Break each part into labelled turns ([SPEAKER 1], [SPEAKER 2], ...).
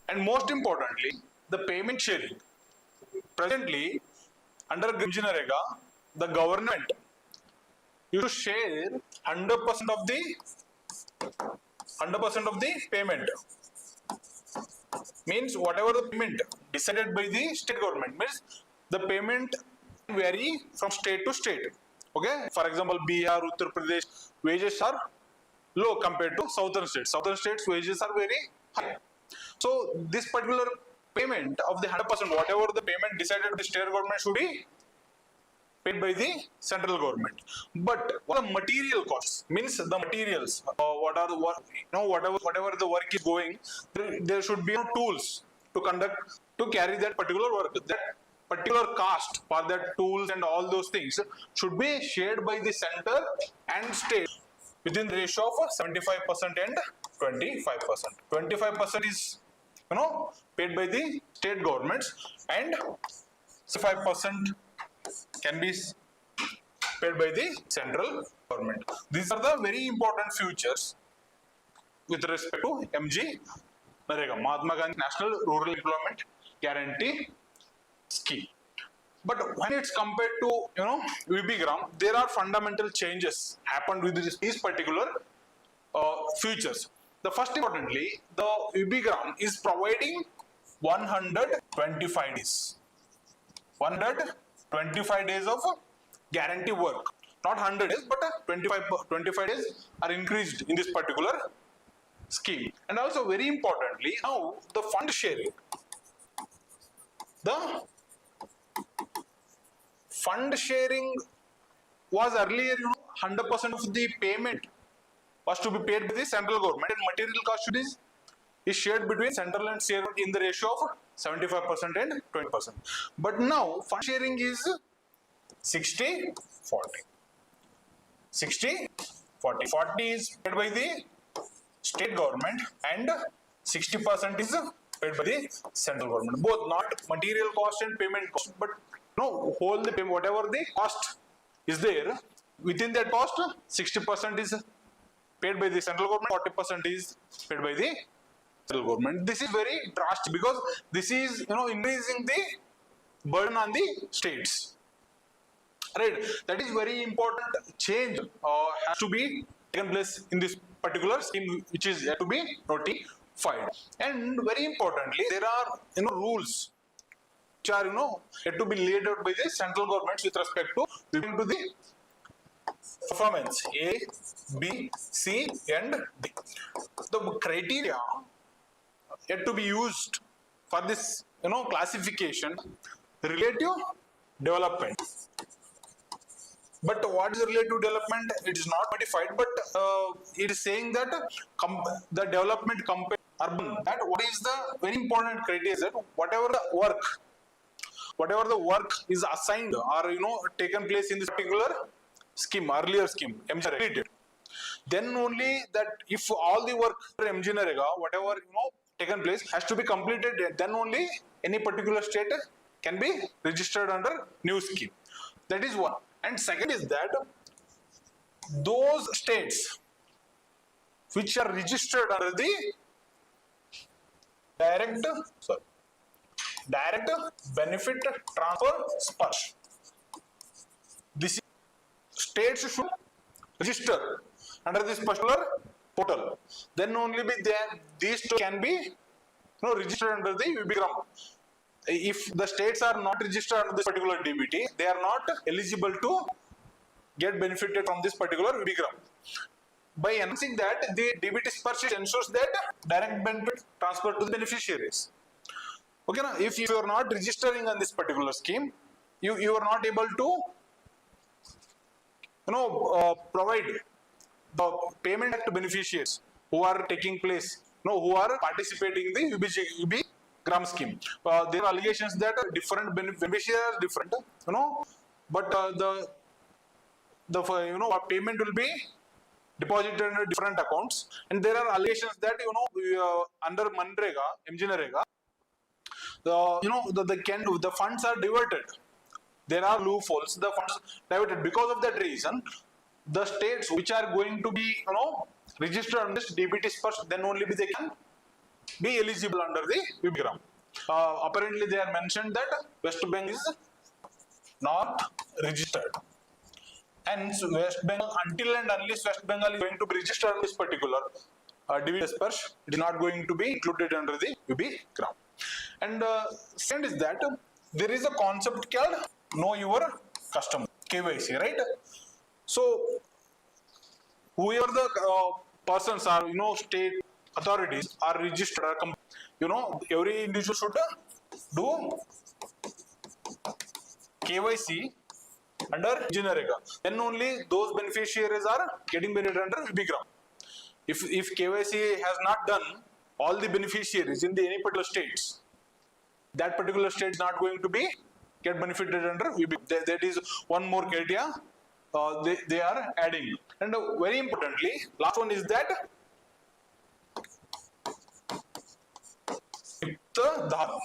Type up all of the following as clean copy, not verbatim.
[SPEAKER 1] And most importantly, the payment sharing. Presently, under Grimjinarega, the government used to share 100% of the payment. Means whatever the payment decided by the state government, means the payment vary from state to state. Okay, for example, Bihar, Uttar Pradesh wages are low compared to southern states. Southern states wages are very high. So this particular payment of the 100%, whatever the payment decided by the state government, should be paid by the central government. But what are material costs? Means the materials, whatever the work is going, there should be tools to carry that particular work. That particular cost for that tools and all those things should be shared by the center and state within the ratio of 75% and 25%. 25% is paid by the state governments, and 5% can be paid by the central government. These are the very important features with respect to MG Narega, Mahatma Gandhi National Rural Employment Guarantee Scheme. But when it's compared to UBGRAM, there are fundamental changes happened with these particular features. The first importantly, the UBGRAM is providing 125 days. 125 days of guarantee work. Not 100 days, but 25 days are increased in this particular scheme. And also very importantly, now the fund sharing. The fund sharing was earlier 100% of the payment was to be paid by the central government, and material cost is shared between central and state in the ratio of 75% and 20%. But now fund sharing is 60-40. 60-40. 40 is paid by the state government and 60% is paid by the central government. Both, not material cost and payment cost, but whole the payment, whatever the cost is there, within that cost 60% is paid by the central government, 40% is paid by the central government. This is very drastic because this is increasing the burden on the states. Right, that is very important change has to be taken place in this particular scheme, which is yet to be notified. And very importantly, there are rules which are yet to be laid out by the central governments with respect to the performance A, B, C, and D. The criteria yet to be used for this classification: relative development. But what is the relative development? It is not modified, but it is saying that the development compared urban. That what is the very important criteria is that whatever the work is assigned or taken place in this particular scheme, earlier scheme, MG related, then only that if all the work for MG Narega, whatever taken place has to be completed, then only any particular state can be registered under new scheme. That is one. And second is that those states which are registered under the direct benefit transfer SPARSH. This states should register under this particular portal. Then only these two can be registered under the UBGRAM. If the states are not registered under this particular DBT, they are not eligible to get benefited from this particular UBGRAM. By announcing that, the DBT SPARSH ensures that direct benefit transfer to the beneficiaries. Okay, now if you are not registering on this particular scheme, you are not able to provide the payment to beneficiaries who are taking place, who are participating in the UBGRAM scheme. There are allegations that different beneficiaries are different, but the payment will be deposited in different accounts, and there are allegations that under Manrega, MG Narega, the funds are diverted. There are loopholes. The funds diverted. Because of that reason, the states which are going to be registered on this DBT SPARSH, then only they can be eligible under the UPgram. Apparently they are mentioned that West Bengal is not registered, and West Bengal, until and unless West Bengal is going to be registered on this particular division disperse, it is not going to be included under the UPgram. And second is that there is a concept called know your customer, KYC, right? So whoever the persons are, state authorities are registered, every individual should do KYC under Generika. Then only those beneficiaries are getting benefited under UPgram. If KYC has not done, all the beneficiaries in any particular states, that particular state is not going to be get benefited under UPgram. That is one more criteria they are adding. And very importantly, last one is that Yuktadhar.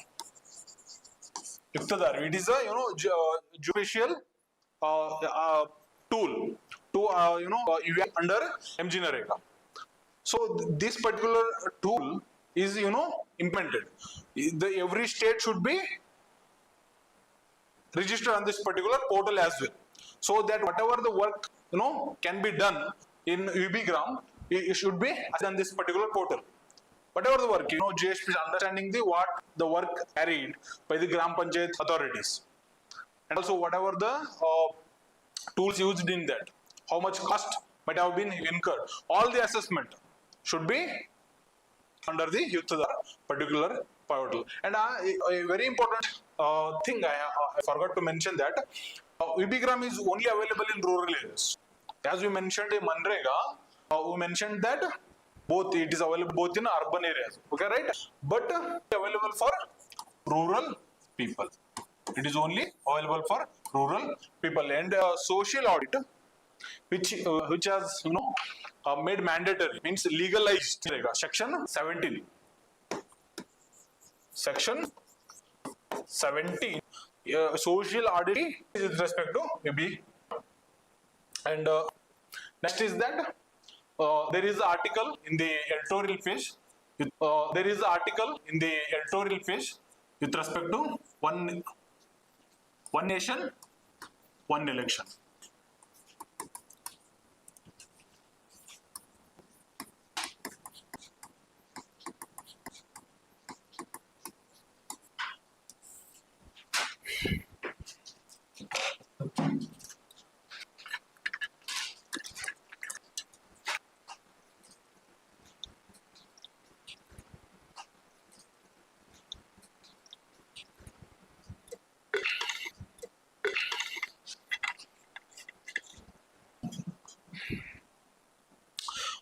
[SPEAKER 1] It is a judicial tool to under MGNREGA. So this particular tool is implemented. Every state should be registered on this particular portal as well, so that whatever the work can be done in UPgram, it should be on this particular portal. Whatever the work, GSP is understanding the work carried by the Gram Panchayat authorities, and also whatever the tools used in that, how much cost might have been incurred, all the assessment should be under the Yuktadhar particular portal. And a very important thing I forgot to mention that UPgram is only available in rural areas. As we mentioned in Manrega, we mentioned that it is available both in urban areas, okay, right? But available for rural people. It is only available for rural people. And social audit, which has made mandatory, means legalized, section 17. Section 17, social audit is with respect to UP. And next is that there is an article in the editorial page. There is an article in the editorial page with respect to one nation, one election.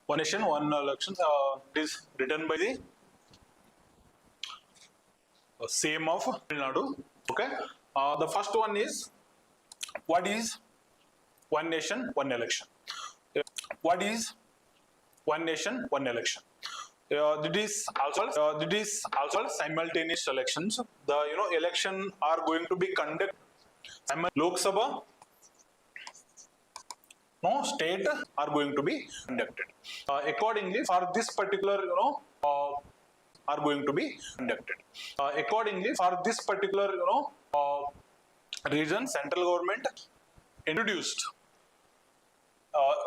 [SPEAKER 1] One nation, one election. It is written by the same of Tamil Nadu. Okay. The first one is, what is one nation, one election? What is one nation, one election? It is also simultaneous elections. The election are going to be conducted. Lok Sabha, state are going to be conducted. Accordingly, for this particular, are going to be conducted. Accordingly, for this particular, region, central government introduced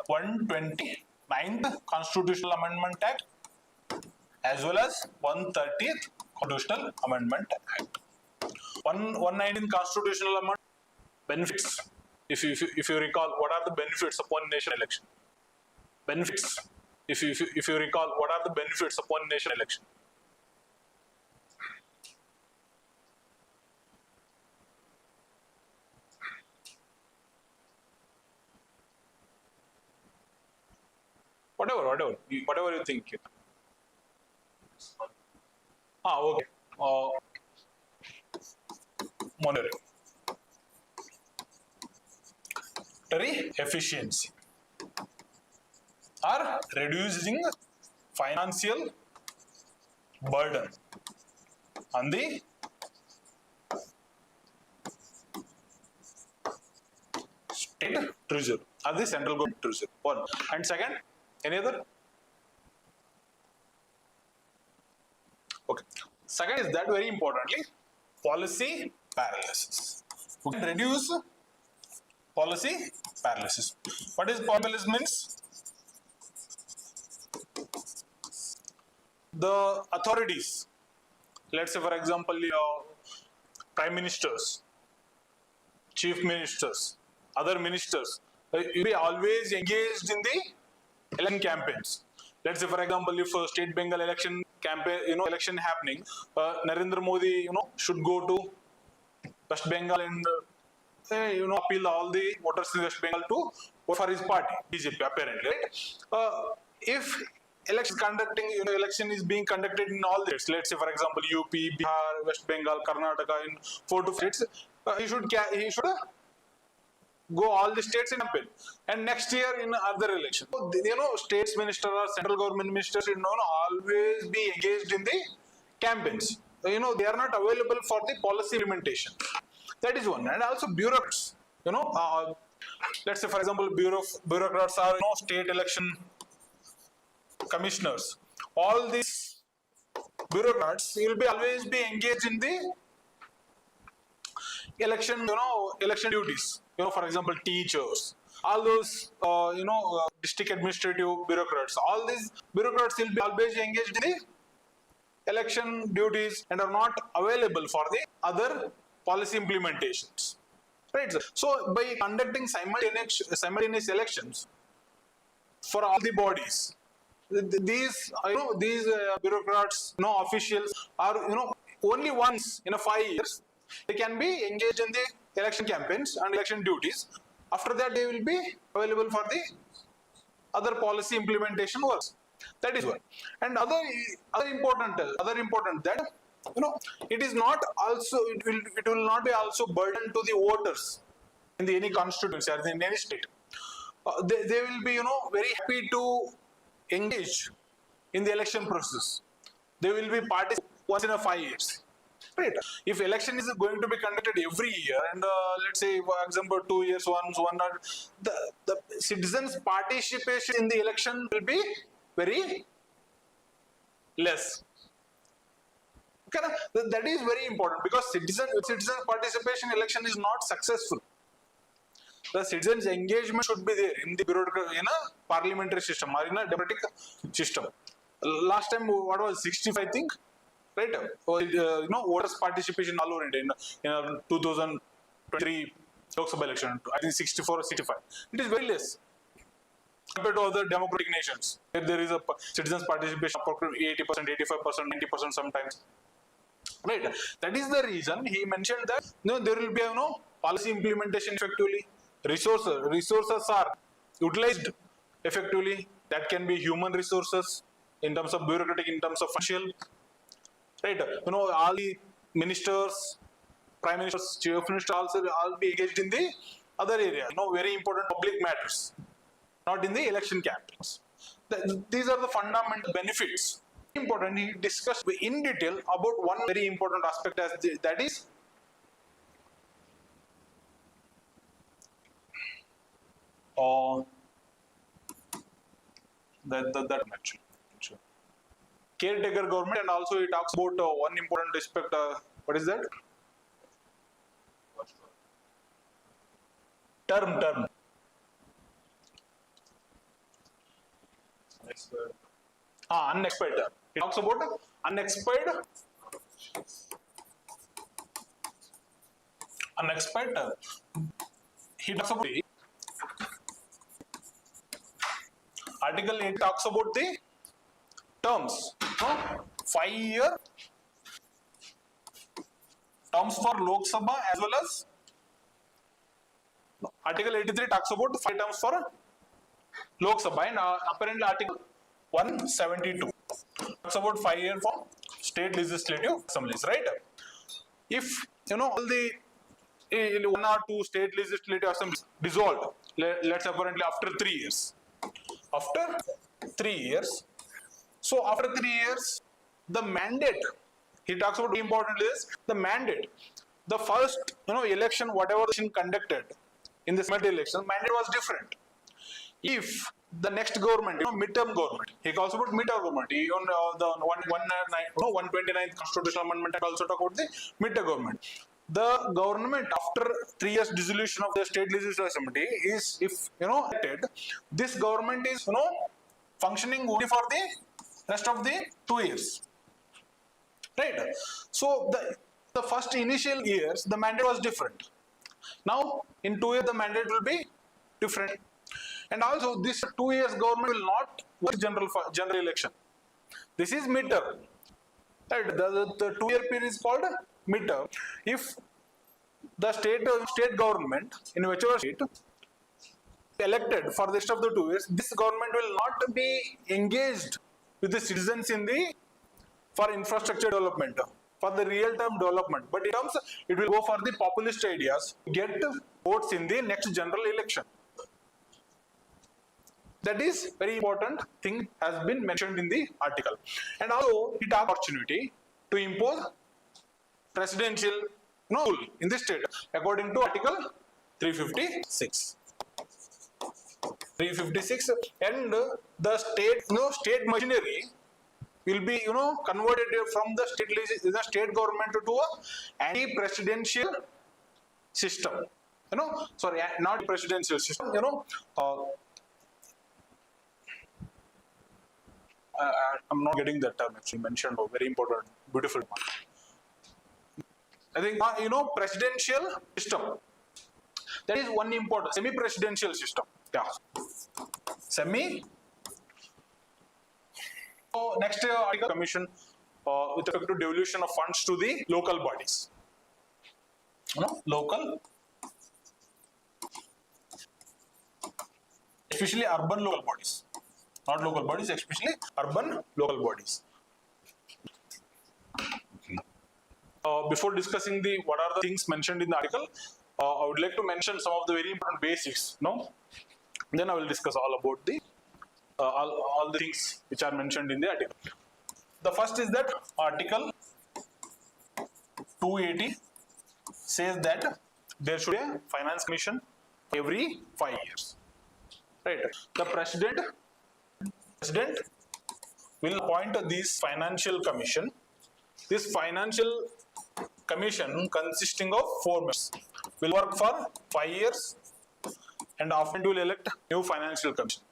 [SPEAKER 1] 129th Constitutional Amendment Act as well as 130th Constitutional Amendment Act. 119th Constitutional Amendment benefits. If you recall, what are the benefits of one nation election? Benefits. If you recall, what are the benefits of one nation election? Whatever you think. Okay. Monetary efficiency or reducing financial burden on the state treasury or the central government treasury. One. And second, any other? Second is that, very importantly, policy paralysis. We can reduce policy paralysis. What is paralysis means? The authorities, let's say for example, prime ministers, chief ministers, other ministers, will be always engaged in the election campaigns. Let's say for example, if state Bengal election campaign, election happening, Narendra Modi, should go to West Bengal and appeal all the voters in West Bengal to vote for his party, BJP, apparently, right? If election is being conducted in all states, let's say for example UP, Bihar, West Bengal, Karnataka, in 4 to 5 states, he should go all the states in campaign, and next year in other election, states minister or central government ministers always be engaged in the campaigns. They are not available for the policy implementation. That is one. And also bureaucrats, let's say for example bureaucrats are state election commissioners. All these bureaucrats will be always be engaged in the election duties. For example, teachers, all those district administrative bureaucrats, all these bureaucrats will be always engaged in the election duties and are not available for the other policy implementations, right? So by conducting simultaneous elections for all the bodies, these bureaucrats, officials are only once in 5 years they can be engaged in the election campaigns and election duties. After that they will be available for the other policy implementation works. That is one. And other important that it is not also, it will not be also burden to the voters in any constituency or in any state. They will be very happy to engage in the election process. They will be participating once in 5 years, right? If election is going to be conducted every year, and let's say for example 2 years once, the citizens' participation in the election will be very less. Okay, that is very important, because citizen participation in election is not successful. The citizens' engagement should be there in the parliamentary system or in a democratic system. Last time, what was 65, I think, right? Voters' participation all over India in 2023 Lok Sabha election, I think 64 or 65. It is very less compared to other democratic nations, where there is a citizens' participation of 80%, 85%, 90% sometimes. Right. That is the reason he mentioned that there will be policy implementation effectively. Resources are utilized effectively. That can be human resources, in terms of bureaucratic, in terms of financial. Right. All the ministers, prime ministers, chief ministers also all be engaged in the other area. Very important public matters, not in the election campaigns. These are the fundamental benefits. Important, he discussed in detail about one very important aspect, that is that actually caretaker government, and also he talks about one important aspect. What is that? Term. Unexpired term. He talks about unexpired term. He talks about the Article 8 talks about the terms. 5-year terms for Lok Sabha, as well as Article 83 talks about 5 terms for Lok Sabha, and apparently Article 172 talks about 5 years for state legislative assemblies, right? If all the 1 or 2 state legislative assemblies dissolved, let's apparently after 3 years. So after 3 years, the mandate, he talks about importantly is the mandate. The first election, whatever election conducted in this election, mandate was different. If the next government, midterm government. He calls about midterm government. He on the 129th constitutional amendment also talk about the midterm government. The government after 3 years dissolution of the state legislative assembly is, if elected, this government is functioning only for the rest of the 2 years, right? So the first initial years the mandate was different. Now in 2 years the mandate will be different, and also this 2 years government will not work general election. This is midterm, right? The 2 year period is called midterm. If the state government in whichever state elected for the rest of the 2 years, this government will not be engaged with the citizens for infrastructure development, for the real-time development, but it will go for the populist ideas, get votes in the next general election. That is very important thing has been mentioned in the article. And also it has opportunity to impose presidential rule in the state according to article 356. 356, and the state machinery will be converted from the state government to a anti-presidential system. Sorry, not presidential system. I'm not getting that term actually mentioned. Very important, beautiful one. I think presidential system. That is one important semi-presidential system. Yeah, semi. So next article commission with respect to devolution of funds to the local bodies. Local, especially urban local bodies, not local bodies, especially urban local bodies. Before discussing what are the things mentioned in the article, I would like to mention some of the very important basics. Then I will discuss all about the all the things which are mentioned in the article. The first is that article 280 says that there should be a finance commission every 5 years. Right? The president will appoint this financial commission. This financial commission consisting of 4 members will work for 5 years, and after it will elect new financial commission.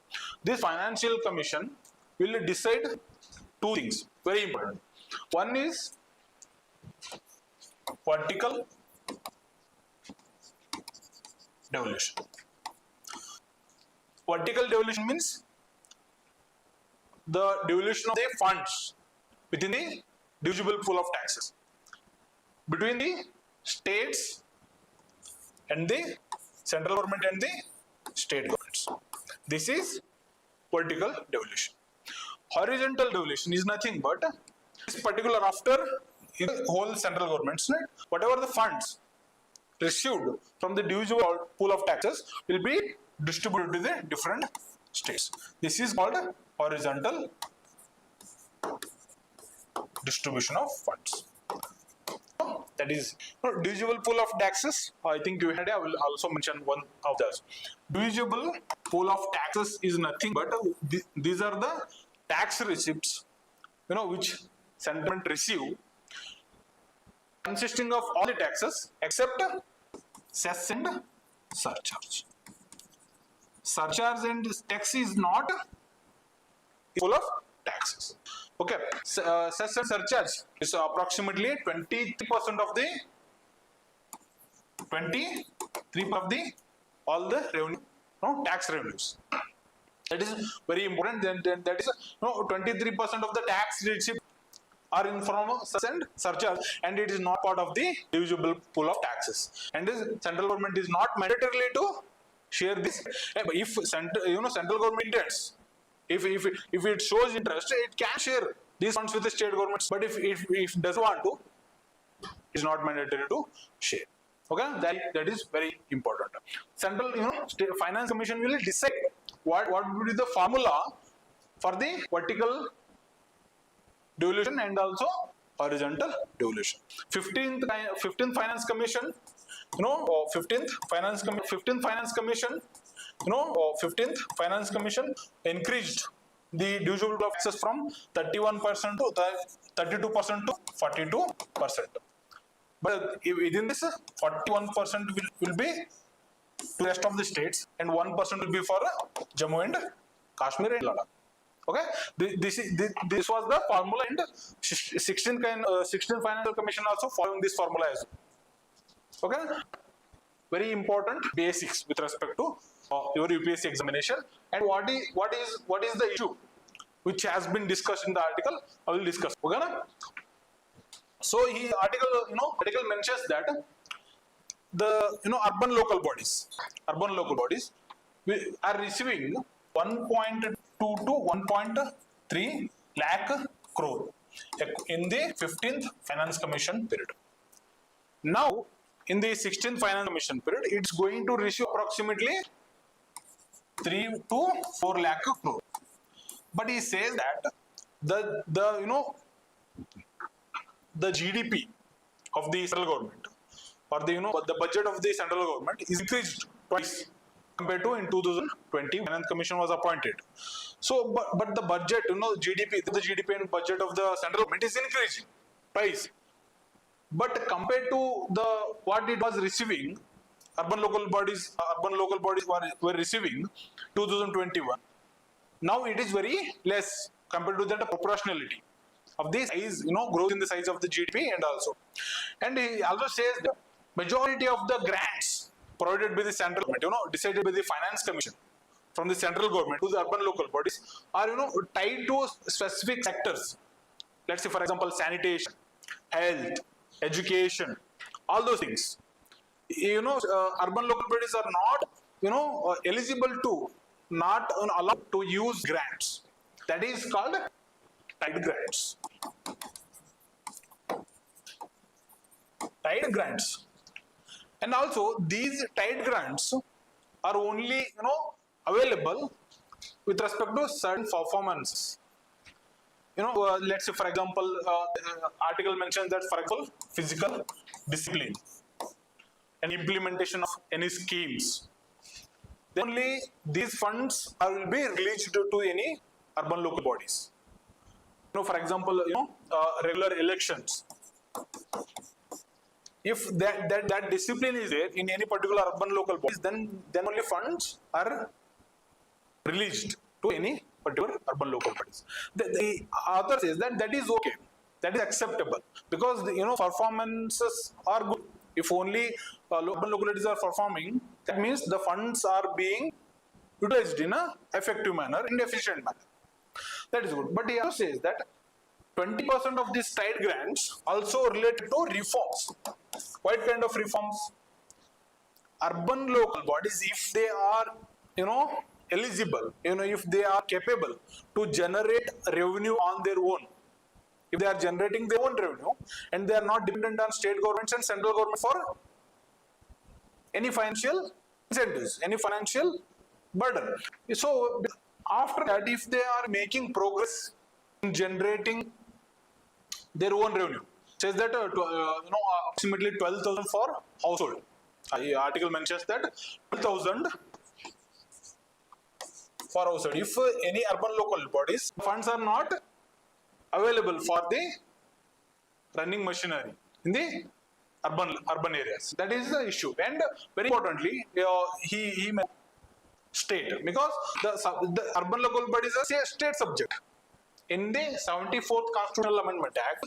[SPEAKER 1] This financial commission will decide 2 things, very important. One is vertical devolution. Vertical devolution means the devolution of the funds within the divisible pool of taxes between the states and the central government and the state governments. This is vertical devolution. Horizontal devolution is nothing but this particular after the whole central governments, right? Whatever the funds received from the divisible pool of taxes will be distributed to the different states. This is called horizontal distribution of funds. That is divisible pool of taxes. I think you had. I will also mention one of those. Divisible pool of taxes is nothing but these are the tax receipts, which central government receive, consisting of all the taxes except cess and surcharge. Surcharge and tax is not full of taxes. Okay, cess and surcharge is approximately 23% of the all the revenue, tax revenues. That is very important. Then that is 23% of the tax receipt are in form of cess and surcharge, and it is not part of the divisible pool of taxes. And this central government is not mandatorily to share this. If central government intends, if it shows interest, it can share these funds with the state governments. But if it doesn't want to, it is not mandatory to share. Okay, that is very important. Central state finance commission will decide what would be the formula for the vertical devolution and also horizontal devolution. 15th finance commission, 15th finance commission 15th Finance Commission increased the due access from 31% to 32% to 42%. But within this, 41% will be to the rest of the states, and 1% will be for Jammu and Kashmir and Ladakh. Okay, this was the formula, and 16th Financial Commission also following this formula as well. Okay, very important basics with respect to your UPSC examination. And what is the issue which has been discussed in the article? I will discuss. Okay, na? So article mentions that the urban local bodies are receiving 1.2 to 1.3 lakh crore in the 15th Finance Commission period. Now, in the 16th Finance Commission period, it's going to receive approximately 3 to 4 lakh crore. But he says that the GDP of the central government, or the budget of the central government is increased twice compared to in 2020 when the commission was appointed. So, but the budget, the GDP and budget of the central government is increasing twice. But compared to what it was receiving, urban local bodies were receiving 2021. Now it is very less compared to that proportionality of the size, growth in the size of the GDP and he also says that majority of the grants provided by the central government, decided by the Finance Commission from the central government to the urban local bodies are, tied to specific sectors. Let's say, for example, sanitation, health, education, all those things. Urban local bodies are not, eligible to, not allowed to use grants. That is called tied grants. Tied grants. And also these tied grants are only available with respect to certain performances. Let's say, for example, article mentions that, for example, physical discipline and implementation of any schemes. Then only these funds will be released to any urban local bodies. For example, regular elections. If that discipline is there in any particular urban local bodies, then only funds are released to any particular urban local bodies. The author says that is okay, that is acceptable, because performances are good. If only urban localities are performing, that means the funds are being utilized in an effective manner, in efficient manner. That is good. But he also says that 20% of these tied grants also related to reforms. What kind of reforms? Urban local bodies, if they are, eligible, if they are capable to generate revenue on their own, if they are generating their own revenue and they are not dependent on state governments and central government for any financial incentives, any financial burden. So after that, if they are making progress in generating their own revenue, says that approximately 12,000 for household. The article mentions that 12,000 for household. If any urban local bodies funds are not available for the running machinery in the urban areas, that is the issue. And very importantly, he state, because the urban local bodies are a state subject. In the 74th Constitutional Amendment Act,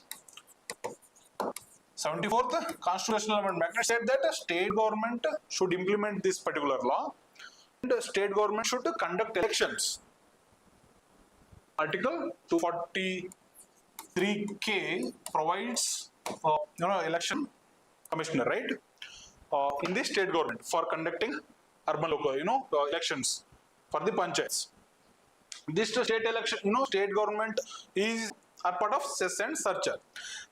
[SPEAKER 1] 74th Constitutional Amendment Act said that the state government should implement this particular law, and the state government should conduct elections. Article 243K provides, election commissioner, right, in the state government for conducting urban local, elections for the panchayats. This state election, state government are part of cess and surcharge.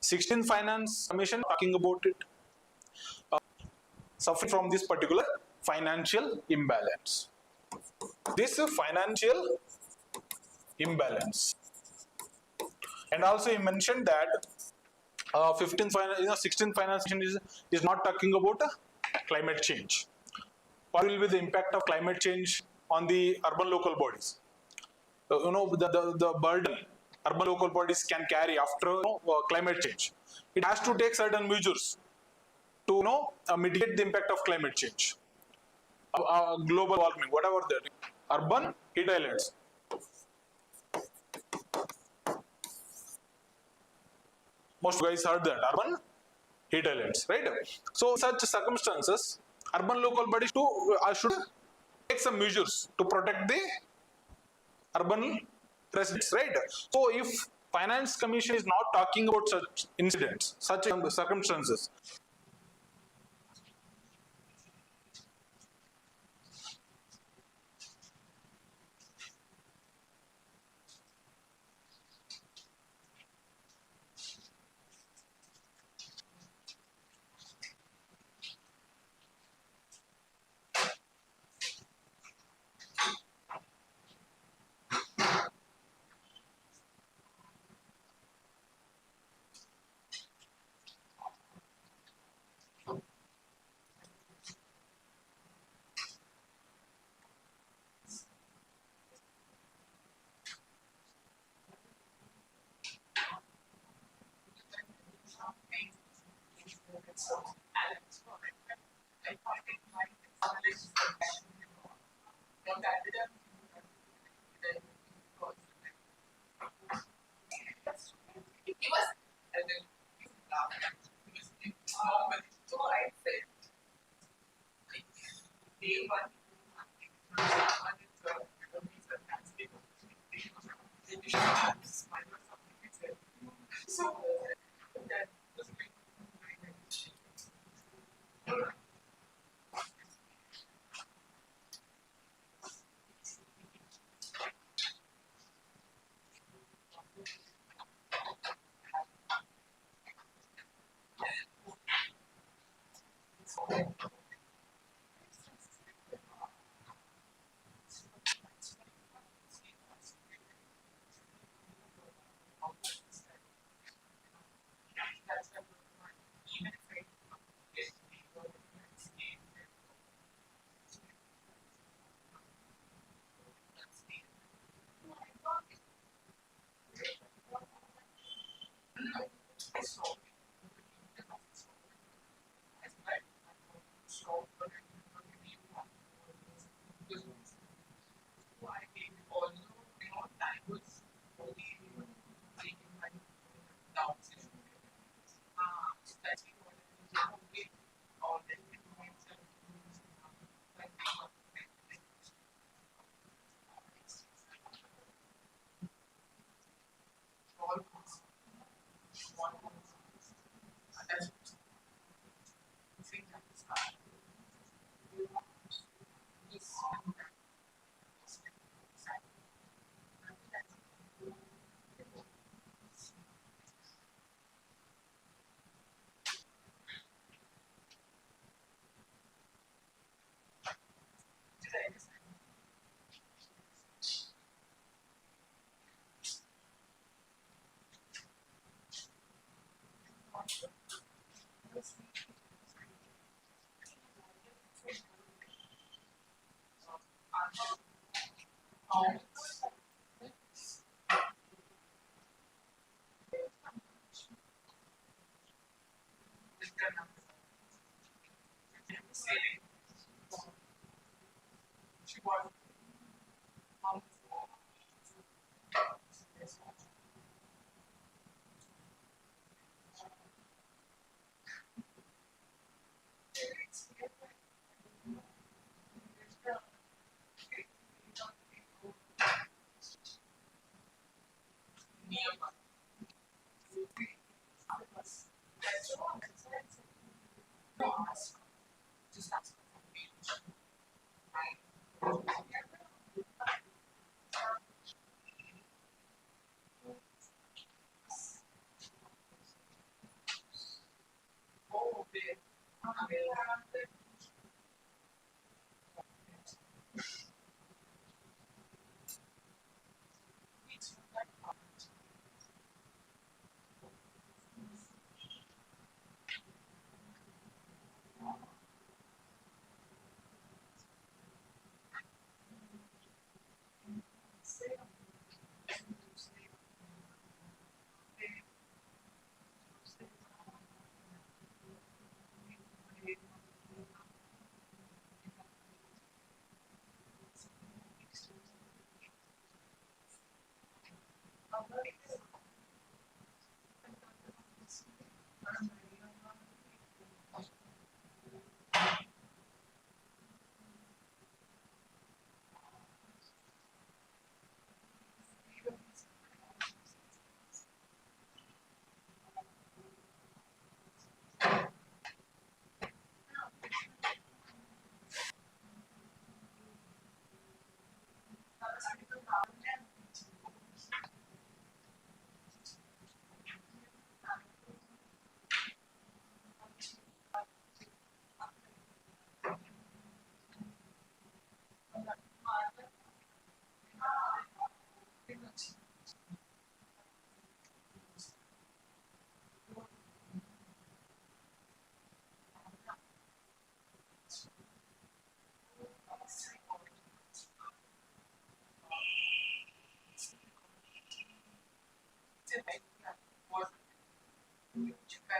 [SPEAKER 1] 16th Finance Commission talking about it, suffering from this particular financial imbalance. This financial imbalance, and also he mentioned that 16th Finance Commission is not talking about climate change. What will be the impact of climate change on the urban local bodies. The burden urban local bodies can carry after climate change. It has to take certain measures to mitigate the impact of climate change, global warming, whatever that. Urban heat islands. Most guys heard that urban heat islands, right? So, such circumstances, urban local bodies should take some measures to protect the urban residents, right? So, if Finance Commission is not talking about such incidents, such circumstances,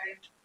[SPEAKER 2] added